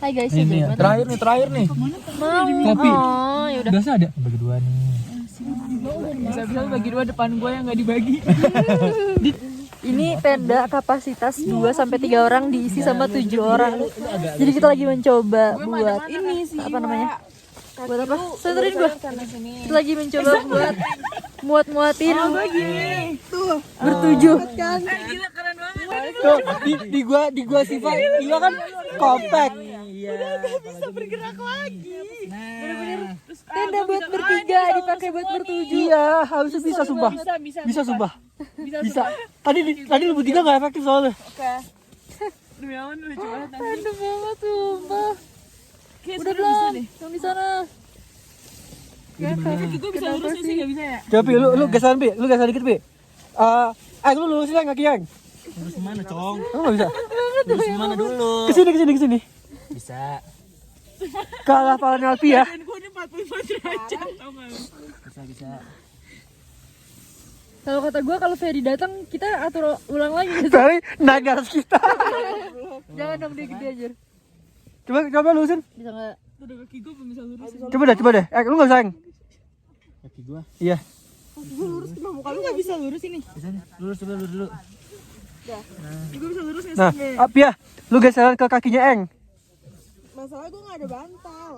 Hai guys, Ini ya, terakhir nih. mau Kopi. Oh ya udah. Biasa ada bagi dua nih. Bisa bagi dua depan gue yang nggak dibagi. Ini tenda kapasitas 2-3 orang diisi sama 7 orang. Jadi kita lagi mencoba buat Ini sih. apa namanya? Buat apa? Senterin gua. Kita lagi mencoba buat muat-muatin Tuh. bertujuh. Kan? Gila keren banget. Tuh, di gua Siva, Ilo kan compact. Bisa bergerak lagi. Nah, Tenda buat bertiga dipakai buat bertujuh. iya, harusnya bisa sumpah. Bisa sumpah. Bisa. Tadi lu bertiga nggak efektif soalnya. Oke. Demi awan lucu banget. Aduh banget sumpah. Kayak Udah sebenarnya bisa belum? deh. Yang di sana. Kaki gue bisa lurus sih nggak bisa ya? Coba Pi, lu geseran Pi, lu geseran dikit Pi. Lu lurusin lah kaki yang. Terus mana, Cong? Lu nggak bisa. Terus mana dulu? Kesini. Bisa. Kalah paling Alpi ya. Dan gue ini 45 derajat tau gak lu? Bisa. Kalau kata gue kalau Ferry datang kita atur ulang lagi. Sorry, naga kita. Jangan dong dia gede aja. Coba lurusin. Bisa nggak? Udah kaki gue belum bisa lurus. Coba deh. Lu nggak sayang. Kaki gua. Iya. Lurus kenapa? Muka lu nggak bisa lurus ini. Bisa nih. Lurus dulu. Gue bisa lurus nggak Nah, sih? Pia, lu geseran ke kakinya Eng. Masalah gue nggak ada bantal.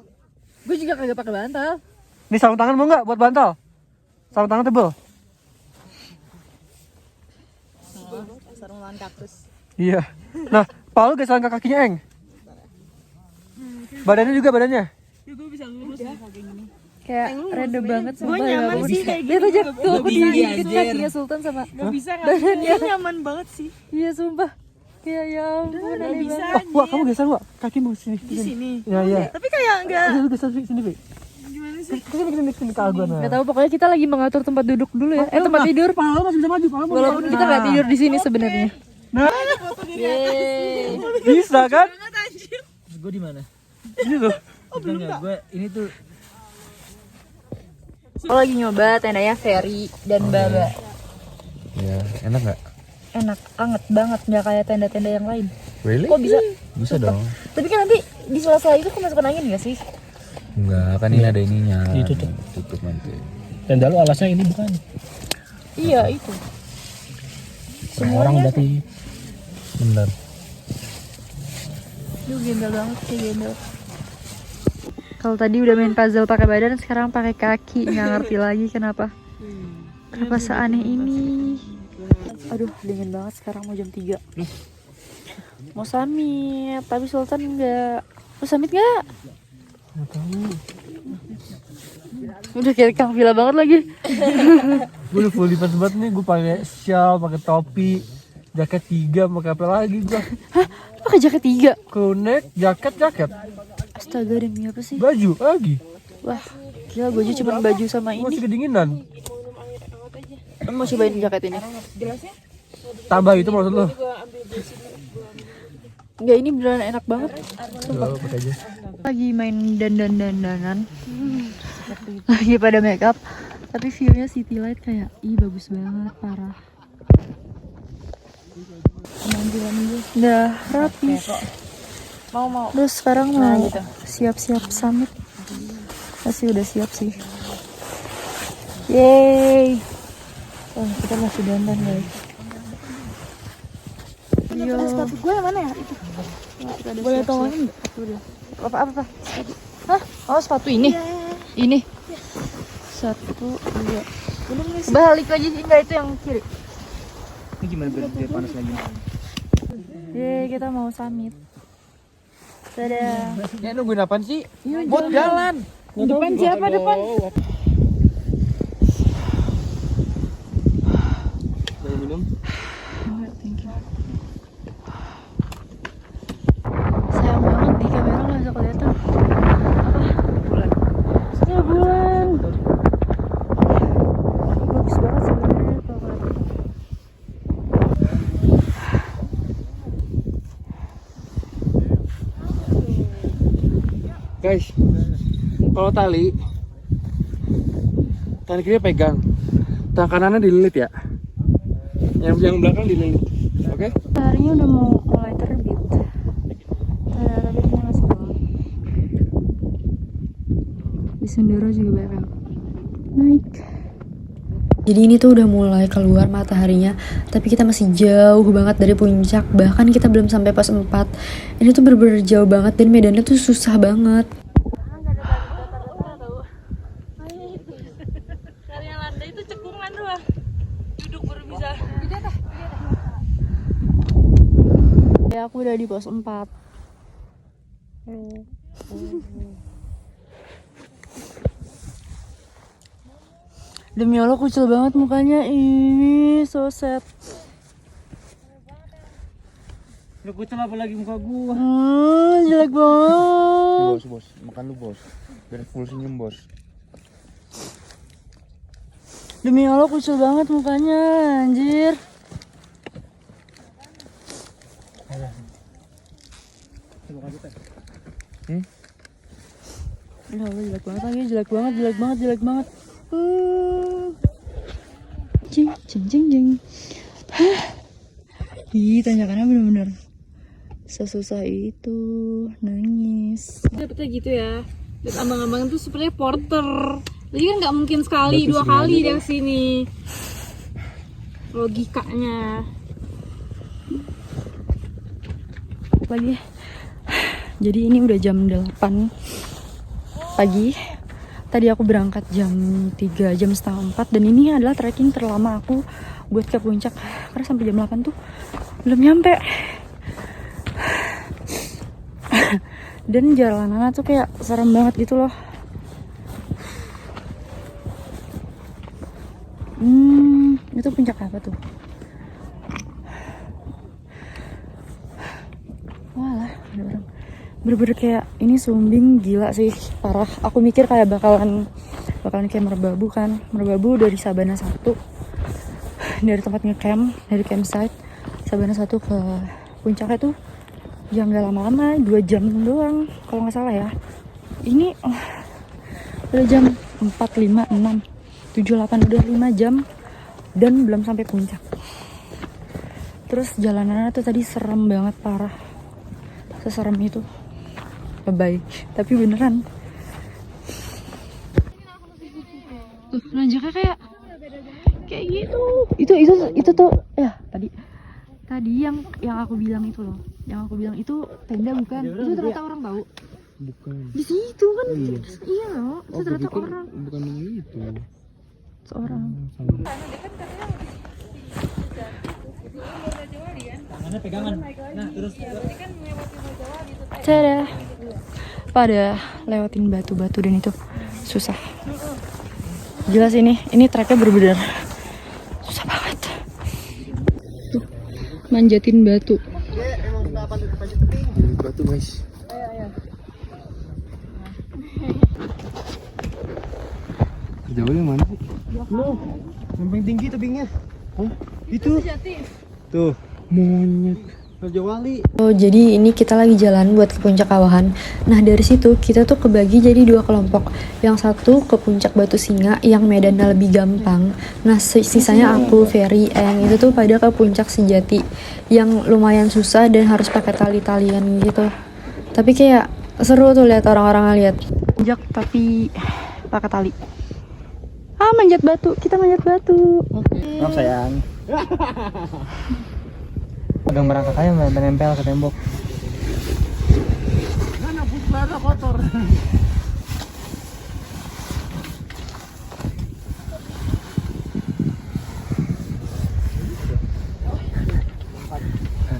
Gue juga kagak pakai bantal. Nih sarung tangan mau nggak buat bantal? Sarung tangan tebel. Sarung lawan kaktus. Iya. Nah, Paul geseran ke kakinya Eng. Badannya. Ya gue bisa lurus ya kayak gini. Kayak random banget Gue nyaman sih kayak gini. Lihat aja tuh aku tinggi, tinggiin anjir. kakinya Sultan sama Gak bisa nggak? Dia nyaman banget sih. iya sumpah. Kayak ya ampun Gak aneh bisa banget. Wah, kamu geser Wak. Kakimu sini. di sini. Iya. Tapi kayak nggak. Lu geser sini, Pi. Gimana sih? Kesini ke gua nah. Gak tahu pokoknya kita lagi mengatur tempat duduk dulu ya. Tempat tidur. Pahala masih bisa maju, pahala Walaupun kita nggak tidur di sini sebenarnya. Nah, Yeay. bisa kan? Terus gua di mana? Ini loh. Belum enggak. Gua ini tuh Aku lagi nyoba tendanya Ferry dan Baba. ya, enak enggak? Enak, anget banget, nggak kayak tenda-tenda yang lain. Really? Kok bisa? Bisa dong. Tapi kan nanti di sela-sela itu kemasukan angin nggak sih? Enggak, kan ini ada ininya. Ditutup. Tutup nanti. Dan lalu alasnya ini bukan. Iya itu. Orang berarti benar. Duh gembel banget sih gembel. Kalau tadi udah main puzzle pakai badan, sekarang pakai kaki, nggak ngerti lagi kenapa. Kenapa seaneh ini? Aduh dingin banget sekarang mau jam 3. Mau summit, tapi Sultan nggak. Mau summit nggak? Udah kayak Kang Villa banget lagi. Gue udah full defense banget nih, gue pakai shawl, pakai topi, jaket 3, pakai apa lagi gue? Hah? Pakai jaket 3? Crew neck, jaket. Astaga demi apa sih? Baju lagi. Wah, gila gue aja cuma baju sama Gue masih ini. kedinginan. Mau cobain jaket ini? Tambah itu maksud lo? Enggak, ini beneran enak banget. Lo pakai aja. Lagi main dandanan. Lagi pada make up. Tapi view-nya city light kayak ih bagus banget, parah. Penampilan gue udah rapi. Mau. Terus sekarang mau siap-siap summit. Masih udah siap sih. Yeay. Oh, kita masih dandan guys. Yo. Sepatu gue yang mana ya? Itu. Boleh tolongin nggak? Sepatu dia. Apa? Sepatu. Hah? Oh sepatu ini? Ini. 1, 2. Balik lagi enggak itu yang kiri. Ini gimana biar panas lagi? Yeay, kita mau summit. Dadah. Ya nungguin apaan sih? Buat jalan. Depan siapa depan? Mau minum? Enggak, thank you. Sayang banget di kamera nggak bisa kelihatan. Apa? Bulan. Ya bulan. Bagus banget sebenarnya kalau kelihatan. Guys, kalau tali kiri pegang, tangan kanannya dililit ya. Yang belakang dililit, oke? Harinya udah mau mulai terbit. Tapi ini masih gelap. Senduro juga banyak yang naik. Jadi ini tuh udah mulai keluar mataharinya, tapi kita masih jauh banget dari puncak. Bahkan kita belum sampai pos 4. Ini tuh bener-bener jauh banget dan medannya tuh susah banget. Yang landai itu cekungan doang. Duduk baru bisa. Ya aku udah di pos 4. Demi Allah kucel banget mukanya. Ih, so sad. Lu kucel apa lagi muka gua? Jelek banget. Bos, makan lu bos. Biar full senyum bos. Demi Allah kucel banget mukanya, anjir. Ya Allah, jelek banget lagi, jelek banget. Jing. Ih, tanjakannya bener-bener sesusah itu, nangis. Dapetnya gitu ya. Dan abang-abang tuh sepertinya porter. Jadi kan nggak mungkin sekali, 2 kali dia kesini. Logikanya. Lagi. Jadi ini udah jam 8 pagi. Tadi aku berangkat jam 3, jam setengah 4. Dan ini adalah trekking terlama aku buat ke puncak. Karena sampai jam 8 tuh belum nyampe. Dan jalanannya tuh kayak serem banget gitu loh. Itu puncak apa tuh? Walah, ada orang. Bener-bener kayak ini Sumbing, gila sih, parah. Aku mikir kayak bakalan kayak Merbabu kan. Merbabu dari Sabana 1, dari tempat ngecamp, dari campsite Sabana 1 ke puncaknya tuh ya nggak lama-lama, 2 jam doang kalau nggak salah ya. Ini udah jam 4, 5, 6, 7, 8, udah 5 jam dan belum sampai puncak. Terus jalanannya tuh tadi serem banget, parah, seserem itu. Lebay, tapi beneran. Tuh nanjaknya kayak gitu. Itu tuh ya tadi yang aku bilang itu loh. Yang aku bilang itu tenda bukan? Itu ternyata orang tahu. Bukan. Di situ kan. Iya loh, itu ternyata orang. Bukan yang itu. Seorang. Tangannya pegangan. Nah, terus Tada. Pada lewatin batu-batu dan itu susah. Jelas ini treknya bener-bener susah banget. Tuh, manjatin batu. Batu guys. Jauhnya mana sih? Loh, yang paling tinggi tebingnya. Hah? Itu. Tuh, monyet. Raja Wali. Oh, jadi ini kita lagi jalan buat ke puncak Kawahan. Nah, dari situ kita tuh kebagi jadi 2 kelompok. Yang satu ke puncak Batu Singa yang medannya lebih gampang. Nah, sisanya aku, Ferry, Eng itu tuh pada ke puncak Sejati yang lumayan susah dan harus pakai tali-talian gitu. Tapi kayak seru tuh lihat orang-orang lihat. Puncak tapi pakai tali. Manjat batu. Kita manjat batu. Maaf sayang. Pegang merangkak aja menempel ke tembok. Mana pusara kotor.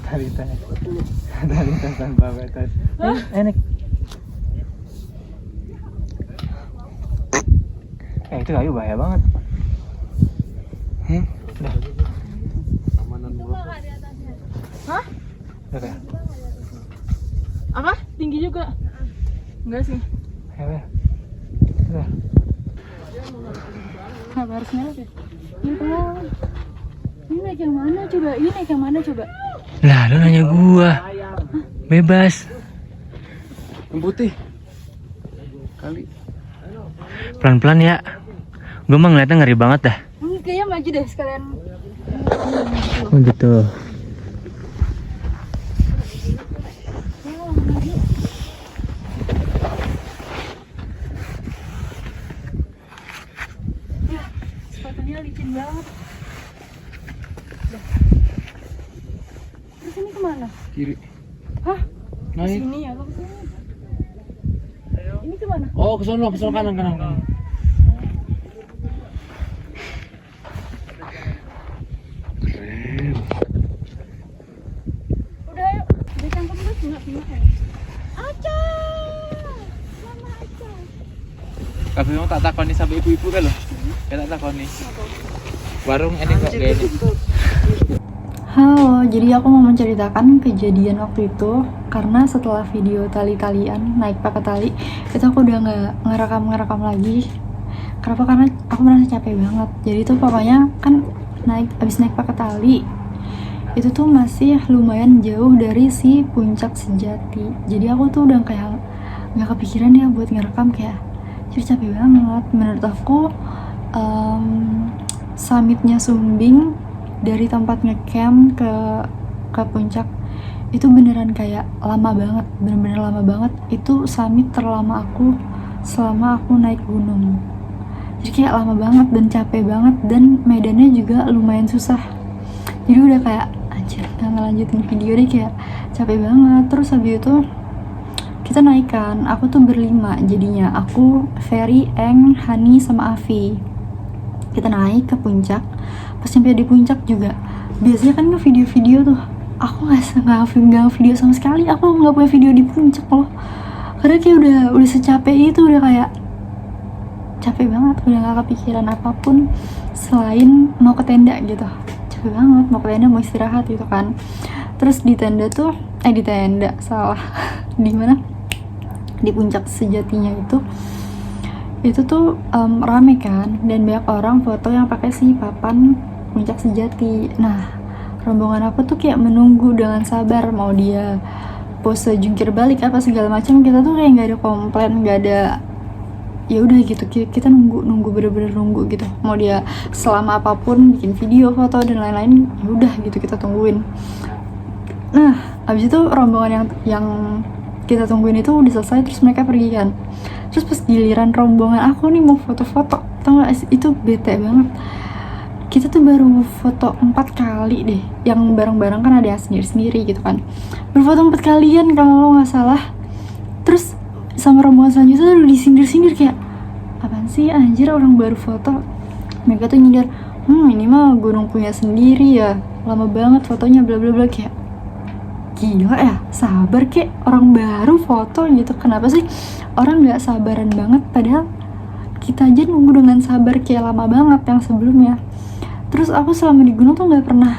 Tali tanpa batas. Enak. Itu kayu bahaya banget. Udah. Hah? Udah. Apa? Tinggi juga? Enggak sih. Udah. Udah. Kenapa harus nyelip ya? Ini naik yang mana coba? Ini naik yang mana coba? Lah, lu nanya gua. Bebas. Yang putih. Kali. Pelan-pelan ya. Gua mah ngeliatnya ngeri banget dah. Kayaknya maju deh sekalian. Oh gitu. banget. Terus ini kemana? Kiri. Hah? Naik. Sini ya, ke sini. Ini kemana? Oh, ke sono kanan. Keren. Udah ayo, udah cangkem dulu, bunga ya. Aca! Mama Aca. Kabeh wong tak takoni sampai ibu-ibu kan lho. Tak takoni. Warung ini kok kayak ini. Halo, jadi aku mau menceritakan kejadian waktu itu. Karena setelah video tali-talian naik pakai tali, itu aku udah nggak ngerekam lagi. Kenapa? Karena aku merasa capek banget. Jadi tuh pokoknya kan abis naik pakai tali itu tuh masih lumayan jauh dari si puncak sejati. Jadi aku tuh udah kayak nggak kepikiran ya buat ngerekam, kayak jadi capek banget. Menurut aku summitnya Sumbing dari tempat ngecamp ke puncak itu beneran kayak lama banget, bener-bener lama banget. Itu summit terlama aku selama aku naik gunung. Jadi kayak lama banget dan capek banget, dan medannya juga lumayan susah. Jadi udah kayak anjir gak ngelanjutin video deh, kayak capek banget. Terus habis itu kita naik kan, aku tuh berlima jadinya, aku, Ferry, Eng, Hani, sama Avi. Kita naik ke puncak. Pas sampai di puncak juga, biasanya kan video-video tuh aku nggak video sama sekali. Aku nggak punya video di puncak loh, karena kayak udah secapek itu, udah kayak capek banget, udah nggak kepikiran apapun selain mau ke tenda gitu. Capek banget, mau ke tenda, mau istirahat gitu kan. Terus di tenda tuh di tenda salah di mana, di puncak sejatinya itu tuh rame kan, dan banyak orang foto yang pakai si papan puncak sejati. Nah, rombongan aku tuh kayak menunggu dengan sabar, mau dia pose jungkir balik apa segala macam. Kita tuh kayak nggak ada komplain, nggak ada, ya udah gitu, kita nunggu bener-bener nunggu gitu. Mau dia selama apapun bikin video, foto dan lain-lain, ya udah gitu kita tungguin. Nah, abis itu rombongan yang kita tungguin itu udah selesai, terus mereka pergi kan. Terus pas giliran rombongan aku nih mau foto-foto, tau gak, itu bete banget. Kita tuh baru foto 4 kali deh, yang bareng-bareng kan ada yang sendiri-sendiri gitu kan. Baru foto 4 kalian kalau nggak salah. Terus sama rombongan selanjutnya udah disindir-sindir, kayak apaan sih anjir, orang baru foto. Mereka tuh nyindir, ini mah gunung punya sendiri ya, lama banget fotonya bla bla bla. Kayak gila ya, sabar kek, orang baru foto gitu. Kenapa sih orang nggak sabaran banget, padahal kita aja nunggu dengan sabar kayak lama banget yang sebelumnya. Terus aku selama di gunung tuh nggak pernah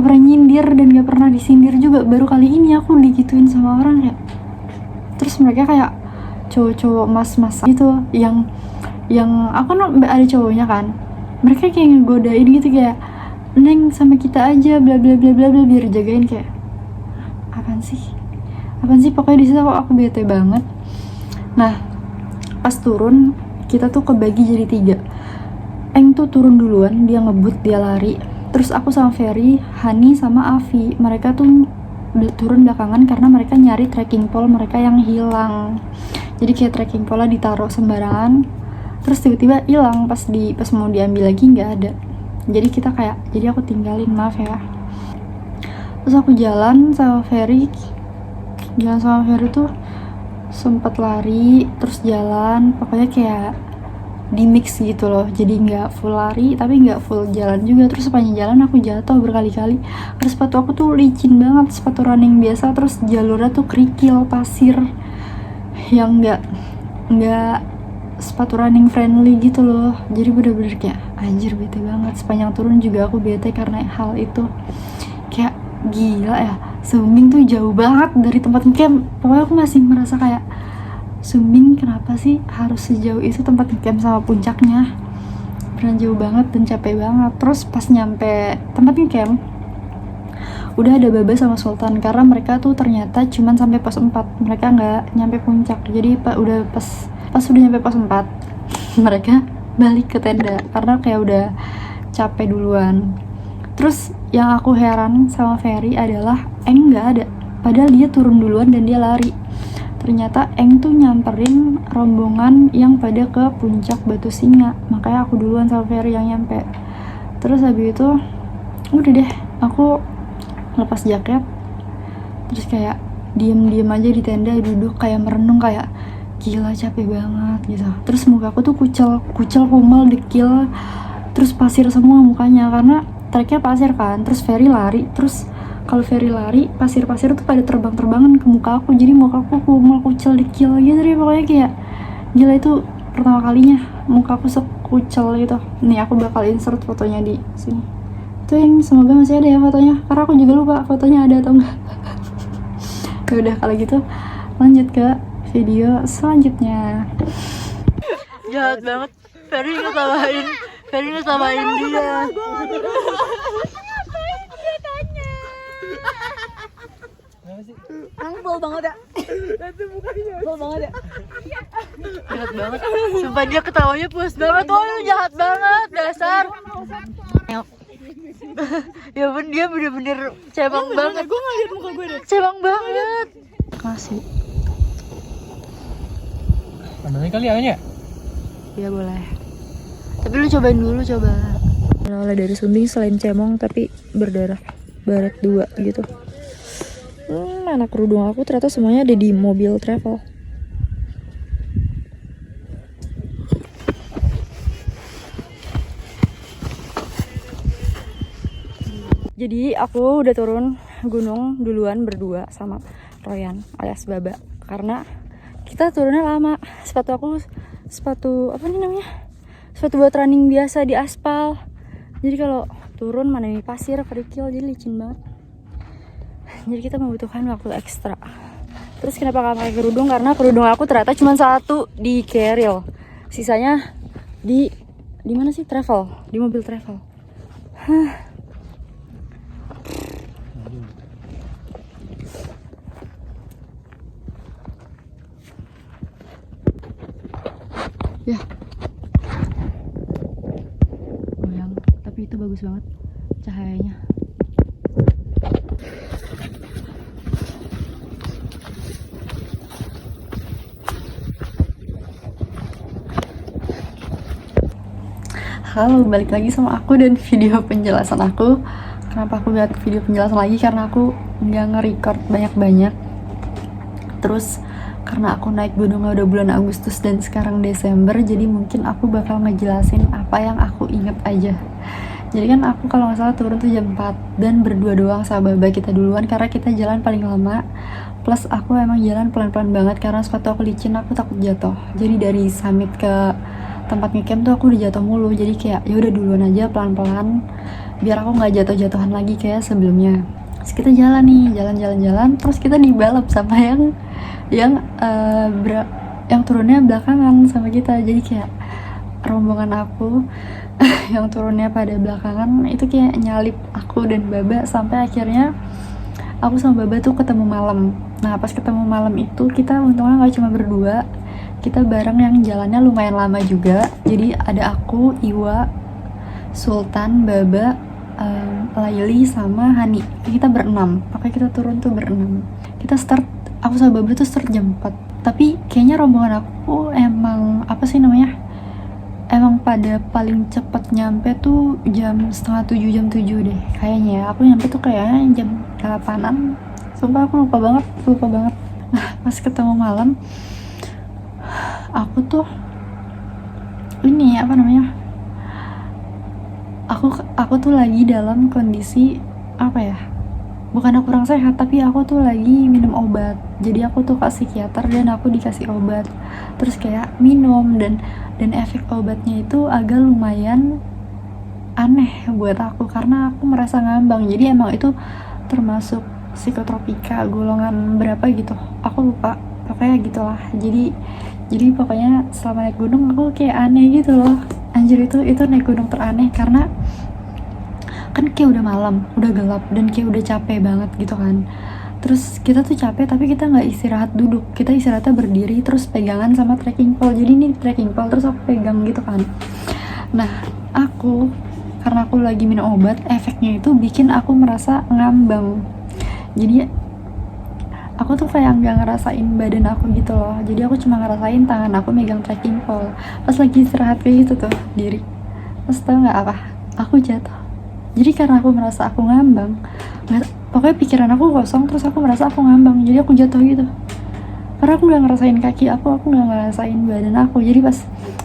nyindir dan nggak pernah disindir juga. Baru kali ini aku digituin sama orang ya. Terus mereka kayak cowok-cowok mas-mas gitu, yang aku ada cowoknya kan, mereka kayak ngegodain gitu, kayak neng sama kita aja bla bla bla bla bla, biar jagain. Kayak apaan sih pokoknya di situ aku bete banget. Nah, pas turun kita tuh kebagi jadi 3. Eng tuh turun duluan, dia ngebut, dia lari. Terus aku sama Ferry, Hani sama Avi, mereka tuh turun belakangan karena mereka nyari trekking pole mereka yang hilang. Jadi kayak trekking pole ditaruh sembarangan, terus tiba-tiba hilang, pas mau diambil lagi nggak ada. Jadi aku tinggalin, maaf ya. Terus aku jalan sama Ferry tuh sempet lari, terus jalan, pokoknya kayak di mix gitu loh. Jadi nggak full lari tapi nggak full jalan juga. Terus sepanjang jalan aku jatuh berkali-kali karena sepatu aku tuh licin banget, sepatu running biasa. Terus jalurnya tuh kerikil pasir yang nggak sepatu running friendly gitu loh. Jadi bener-bener kayak anjir bete banget. Sepanjang turun juga aku bete karena hal itu. Kayak gila ya, Sumbing tuh jauh banget dari tempat camp. Pokoknya aku masih merasa kayak Sumbing kenapa sih harus sejauh itu tempat camp sama puncaknya. Beneran jauh banget dan capek banget. Terus pas nyampe tempat camp udah ada Baba sama Sultan, karena mereka tuh ternyata cuman sampai pos 4, mereka nggak nyampe puncak. Jadi pas udah nyampe pos 4 mereka balik ke tenda karena kayak udah capek duluan. Terus yang aku heran sama Ferry adalah Eng nggak ada, padahal dia turun duluan dan dia lari. Ternyata Eng tuh nyamperin rombongan yang pada ke puncak Batu Singa, makanya aku duluan sama Ferry yang nyampe. Terus habis itu udah deh, aku lepas jaket, terus kayak diem aja di tenda, duduk kayak merenung, kayak gila capek banget gitu. Terus muka aku tuh kucel, kumal, dekil, terus pasir semua mukanya karena treknya pasir kan. Terus Ferry lari, terus kalau Ferry lari pasir-pasir tuh pada terbang-terbangan ke muka aku, jadi muka aku kumal, kucel, dekil gitu deh. Pokoknya kayak gila, itu pertama kalinya muka aku sekucel gitu. Nih aku bakal insert fotonya di sini. Itu yang semoga masih ada ya fotonya, karena aku juga lupa fotonya ada atau enggak. Ya udah kalau gitu lanjut ke video selanjutnya. Jahat banget, Ferry ngesamain dia. Bol banget ya. Bol banget ya. Jahat banget, sumpah dia ketawanya puas banget. Oh lu jahat banget, dasar. Ya pun dia bener-bener cemang banget. Gue ngeliat muka gue deh. Cemang banget. Kasih. Pandangan kali ya? Ya boleh. Tapi lu cobain dulu, coba. Oleh dari Sumbing selain cemong tapi berdarah baret 2 gitu. Anak kerudung aku ternyata semuanya ada di mobil travel. Jadi aku udah turun gunung duluan berdua sama Royan alias Baba, karena kita turunnya lama. Sepatu apa nih namanya? Sepatu buat running biasa di aspal. Jadi kalau turun mana ini pasir, kerikil, jadi licin banget. Jadi kita membutuhkan waktu ekstra. Terus kenapa gak pakai kerudung? Karena kerudung aku ternyata cuma 1 di carrier. Sisanya di mana sih? Travel, di mobil travel. Ya. Goyang, tapi itu bagus banget cahayanya. Halo, balik lagi sama aku dan video penjelasan aku. Kenapa aku buat video penjelasan lagi? Karena aku nggak nge-record banyak-banyak. Terus karena aku naik gunungnya udah bulan Agustus dan sekarang Desember, jadi mungkin aku bakal ngejelasin apa yang aku inget aja. Jadi kan aku kalau nggak salah turun tuh jam 4 dan berdua doang sama Baba kita duluan karena kita jalan paling lama. Plus aku emang jalan pelan-pelan banget karena sepatu aku licin, aku takut jatuh. Jadi dari summit ke tempat ngecamp tuh aku udah jatuh mulu. Jadi kayak ya udah duluan aja pelan-pelan biar aku nggak jatuh-jatuhan lagi kayak sebelumnya. Terus kita jalan nih, jalan-jalan, terus kita dibalap sama yang turunnya belakangan sama kita. Jadi kayak rombongan aku yang turunnya pada belakangan itu kayak nyalip aku dan Baba sampai akhirnya aku sama Baba tuh ketemu malam. Nah pas ketemu malam itu kita untungnya gak cuma berdua, kita bareng yang jalannya lumayan lama juga. Jadi ada aku, Iwa, Sultan, Baba, Laili sama Hani. Kita berenam, makanya kita turun tuh berenam. Kita start, aku sama Baba tuh start jam 4. Tapi kayaknya rombongan aku emang apa sih namanya, emang pada paling cepet nyampe tuh jam 6:30, jam 7 deh kayaknya. Aku nyampe tuh kayaknya jam 8-an. Sumpah aku lupa banget. Nah pas ketemu malam aku tuh ini apa namanya, aku tuh lagi dalam kondisi apa ya, bukan aku kurang sehat, tapi aku tuh lagi minum obat. Jadi aku tuh ke psikiater dan aku dikasih obat, terus kayak minum dan efek obatnya itu agak lumayan aneh buat aku karena aku merasa ngambang. Jadi emang itu termasuk psikotropika golongan berapa gitu, aku lupa, pokoknya gitulah. Jadi pokoknya selama naik gunung aku kayak aneh gitu loh. Anjir, itu naik gunung teraneh karena kan kayak udah malam, udah gelap dan kayak udah capek banget gitu kan. Terus kita tuh capek tapi kita nggak istirahat duduk, kita istirahatnya berdiri terus pegangan sama trekking pole. Jadi ini trekking pole terus aku pegang gitu kan. Nah karena aku lagi minum obat, efeknya itu bikin aku merasa ngambang. Jadi aku tuh kayak nggak ngerasain badan aku gitu loh. Jadi aku cuma ngerasain tangan aku megang trekking pole pas lagi istirahat kayak gitu tuh diri. Terus tau nggak apa, aku jatuh. Jadi karena aku merasa aku ngambang, pokoknya pikiran aku kosong, terus aku merasa aku ngambang, jadi aku jatuh gitu. Karena aku nggak ngerasain kaki aku nggak ngerasain badan aku. Jadi pas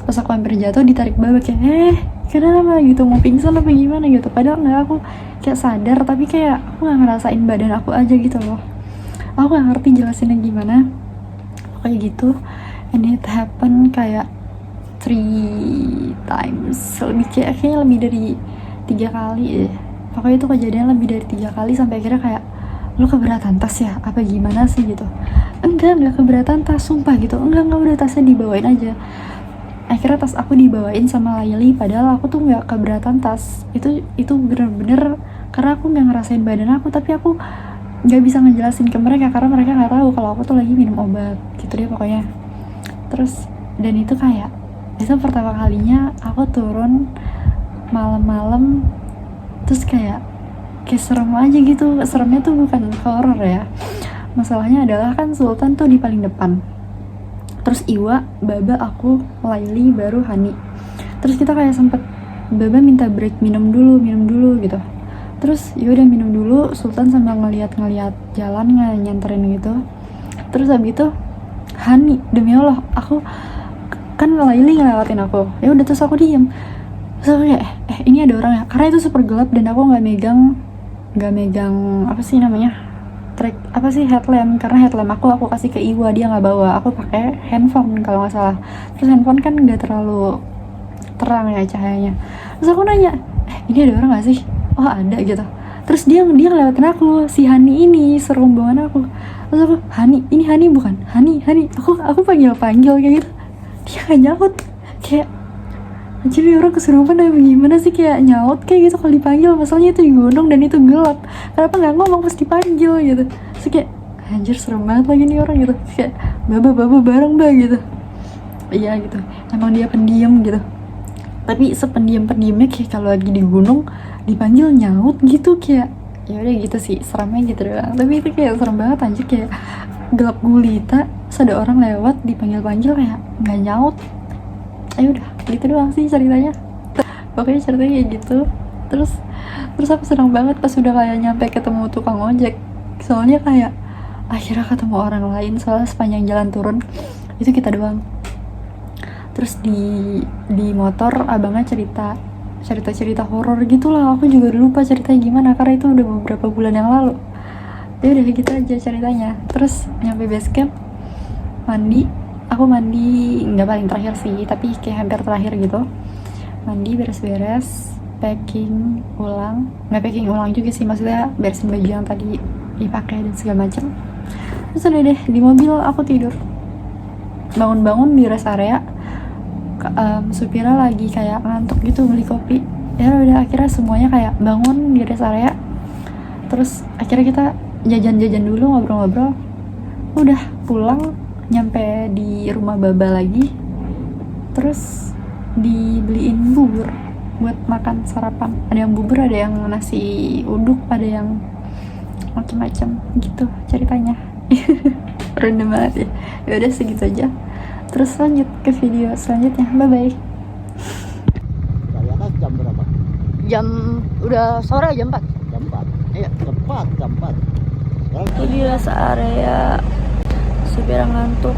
aku hampir jatuh, ditarik baba kayak kenapa gitu, mau pingsan apa gimana gitu. Padahal nggak, aku kayak sadar tapi kayak aku nggak ngerasain badan aku aja gitu loh. Aku nggak ngerti jelasinnya gimana, kayak gitu. And it happen kayak 3 times, kayaknya lebih dari 3 kali deh. Pokoknya itu kejadian lebih dari 3 kali sampai akhirnya kayak, lo keberatan tas ya apa gimana sih gitu. Enggak keberatan tas, sumpah gitu. Enggak, udah tasnya dibawain aja. Akhirnya tas aku dibawain sama Laili, padahal aku tuh nggak keberatan tas. Itu bener-bener karena aku nggak ngerasain badan aku, tapi aku nggak bisa ngejelasin ke mereka karena mereka nggak tahu kalau aku tuh lagi minum obat gitu deh pokoknya. Terus dan itu kayak itu pertama kalinya aku turun malam-malam, terus kayak serem aja gitu. Seremnya tuh bukan horor ya, masalahnya adalah kan Sultan tuh di paling depan, terus Iwa, Baba, aku, Laili, baru Hani. Terus kita kayak sempet, Baba minta break minum dulu gitu. Terus yaudah minum dulu, Sultan sambil ngeliat jalan nyanterin gitu. Terus habis itu Hani, demi Allah, aku kan Laili ngelewatin aku, ya udah terus aku diem. Terus aku kayak ini ada orang ya, karena itu super gelap dan aku nggak megang apa sih namanya, track apa sih, headlamp. Karena headlamp aku kasih ke Iwa, dia nggak bawa, aku pakai handphone kalau nggak salah. Terus handphone kan nggak terlalu terang ya cahayanya. Terus aku nanya, ini ada orang nggak sih? Oh ada gitu. Terus dia ngelewatin aku, si Hani ini serombongan aku. Terus aku, Hani, ini Hani bukan? Hani, aku panggil kayak gitu, dia nggak nyaut. Kayak jadi orang kesurupan apa gimana sih, kayak nyaut kayak gitu kalau dipanggil. Masalahnya itu di gunung dan itu gelap, kenapa nggak ngomong pas dipanggil gitu. Terus kayak anjir serem banget lagi nih orang gitu. Terus kayak baba bareng gitu. Iya gitu, emang dia pendiam gitu, tapi sependiam-pendiamnya kayak kalau lagi di gunung dipanggil nyaut gitu. Kayak ya udah gitu sih, seremnya gitu doang. Tapi itu kayak serem banget anjir, kayak gelap gulita, terus ada orang lewat dipanggil kayak nggak nyaut. Ya udah gitu doang sih ceritanya. Pokoknya ceritanya kayak gitu. Terus aku senang banget pas udah kayak nyampe ketemu tukang ojek. Soalnya kayak akhirnya ketemu orang lain, soalnya sepanjang jalan turun itu kita doang. Terus di motor abangnya cerita horor gitulah. Aku juga udah lupa ceritanya gimana karena itu udah beberapa bulan yang lalu. Ya udah gitu aja ceritanya. Terus nyampe base camp, aku mandi nggak paling terakhir sih, tapi kayak hampir terakhir gitu. Mandi, beres-beres, packing ulang juga sih, maksudnya beresin baju yang tadi dipakai dan segala macam. Terus udah deh di mobil aku tidur. Bangun di rest area, supirnya lagi kayak ngantuk gitu beli kopi. Ya udah akhirnya semuanya kayak bangun di rest area. Terus akhirnya kita jajan dulu, ngobrol-ngobrol. Udah pulang, nyampe di rumah Baba lagi. Terus dibeliin bubur buat makan sarapan. Ada yang bubur, ada yang nasi uduk, ada yang macam-macam gitu ceritanya. Random banget ya. Ya udah segitu aja. Terus lanjut ke video selanjutnya. Bye bye. Dari atas jam berapa? Jam udah sore, jam 4. Jam 4. Iya. Tepat jam 4. Sekarang Ini rest area, supir ngantuk.